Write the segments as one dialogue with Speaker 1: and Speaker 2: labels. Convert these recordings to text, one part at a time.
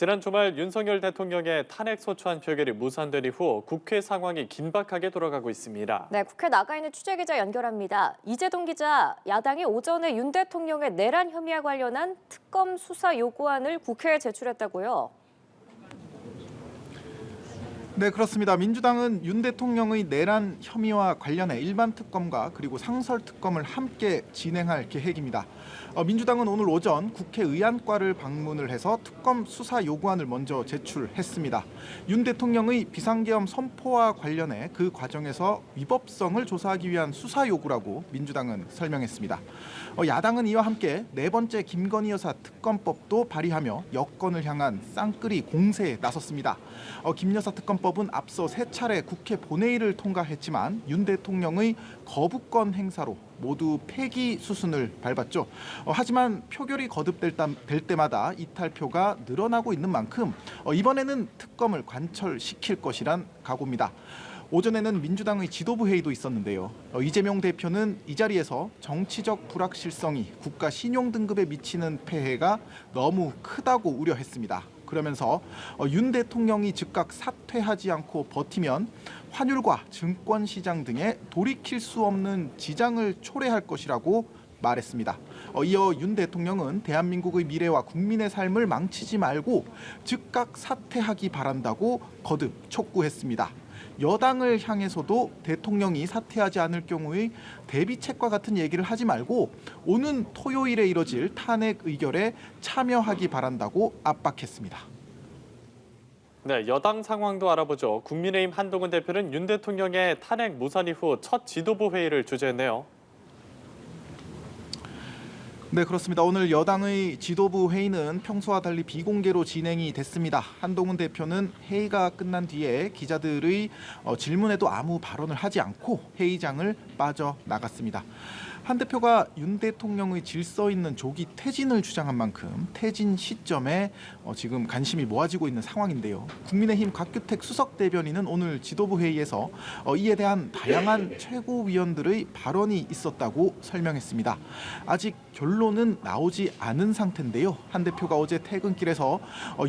Speaker 1: 지난 주말 윤석열 대통령의 탄핵 소추안 표결이 무산된 이후 국회 상황이 긴박하게 돌아가고 있습니다.
Speaker 2: 네, 국회 나가 있는 취재기자 연결합니다. 이재동 기자, 야당이 오전에 윤 대통령의 내란 혐의와 관련한 특검 수사 요구안을 국회에 제출했다고요?
Speaker 3: 네, 그렇습니다. 민주당은 윤 대통령의 내란 혐의와 관련해 일반 특검과 그리고 상설 특검을 함께 진행할 계획입니다. 민주당은 오늘 오전 국회 의안과를 방문을 해서 특검 수사 요구안을 먼저 제출했습니다. 윤 대통령의 비상계엄 선포와 관련해 그 과정에서 위법성을 조사하기 위한 수사 요구라고 민주당은 설명했습니다. 야당은 이와 함께 네 번째 김건희 여사 특검법도 발의하며 여권을 향한 쌍끌이 공세에 나섰습니다. 김 여사 특검법은 앞서 세 차례 국회 본회의를 통과했지만 윤 대통령의 거부권 행사로 모두 폐기 수순을 밟았죠. 하지만 표결이 거듭될 때마다 이탈표가 늘어나고 있는 만큼 이번에는 특검을 관철시킬 것이란 각오입니다. 오전에는 민주당의 지도부 회의도 있었는데요. 이재명 대표는 이 자리에서 정치적 불확실성이 국가 신용 등급에 미치는 폐해가 너무 크다고 우려했습니다. 그러면서 윤 대통령이 즉각 사퇴하지 않고 버티면 환율과 증권시장 등에 돌이킬 수 없는 지장을 초래할 것이라고 말했습니다. 이어 윤 대통령은 대한민국의 미래와 국민의 삶을 망치지 말고 즉각 사퇴하기 바란다고 거듭 촉구했습니다. 여당을 향해서도 대통령이 사퇴하지 않을 경우의 대비책과 같은 얘기를 하지 말고 오는 토요일에 이뤄질 탄핵 의결에 참여하기 바란다고 압박했습니다.
Speaker 1: 네, 여당 상황도 알아보죠. 국민의힘 한동훈 대표는 윤 대통령의 탄핵 무산 이후 첫 지도부 회의를 주재했네요.
Speaker 3: 네, 그렇습니다. 오늘 여당의 지도부 회의는 평소와 달리 비공개로 진행이 됐습니다. 한동훈 대표는 회의가 끝난 뒤에 기자들의 질문에도 아무 발언을 하지 않고 회의장을 빠져나갔습니다. 한 대표가 윤 대통령의 질서 있는 조기 퇴진을 주장한 만큼 퇴진 시점에 지금 관심이 모아지고 있는 상황인데요. 국민의힘 곽규택 수석 대변인은 오늘 지도부 회의에서 이에 대한 다양한 최고위원들의 발언이 있었다고 설명했습니다. 아직 결론은 나오지 않은 상태인데요. 한 대표가 어제 퇴근길에서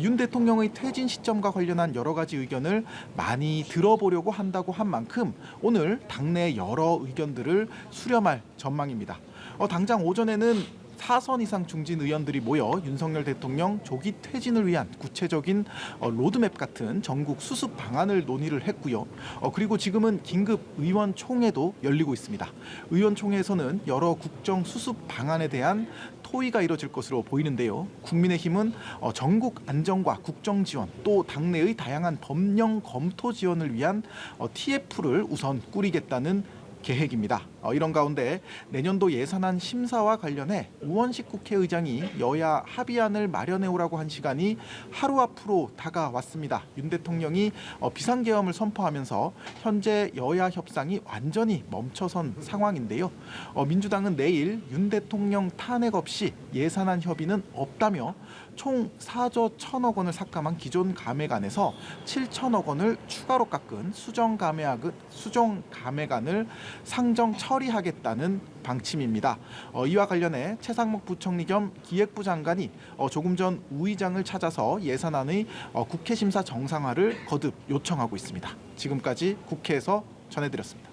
Speaker 3: 윤 대통령의 퇴진 시점과 관련한 여러 가지 의견을 많이 들어보려고 한다고 한 만큼 오늘 당내 여러 의견들을 수렴할 전망입니다. 당장 오전에는 4선 이상 중진 의원들이 모여 윤석열 대통령 조기 퇴진을 위한 구체적인 로드맵 같은 전국 수습 방안을 논의를 했고요. 그리고 지금은 긴급 의원총회도 열리고 있습니다. 의원총회에서는 여러 국정 수습 방안에 대한 토의가 이뤄질 것으로 보이는데요. 국민의힘은 전국 안정과 국정 지원 또 당내의 다양한 법령 검토 지원을 위한 TF를 우선 꾸리겠다는 계획입니다. 이런 가운데 내년도 예산안 심사와 관련해 우원식 국회의장이 여야 합의안을 마련해오라고 한 시간이 하루 앞으로 다가왔습니다. 윤 대통령이 비상계엄을 선포하면서 현재 여야 협상이 완전히 멈춰선 상황인데요. 민주당은 내일 윤 대통령 탄핵 없이 예산안 협의는 없다며 총 4조 1천억 원을 삭감한 기존 감액안에서 7천억 원을 추가로 깎은 수정 감액안을 상정 처리하겠다는 방침입니다. 이와 관련해 최상목 부총리 겸 기획부 장관이 조금 전 우 의장을 찾아서 예산안의 국회 심사 정상화를 거듭 요청하고 있습니다. 지금까지 국회에서 전해드렸습니다.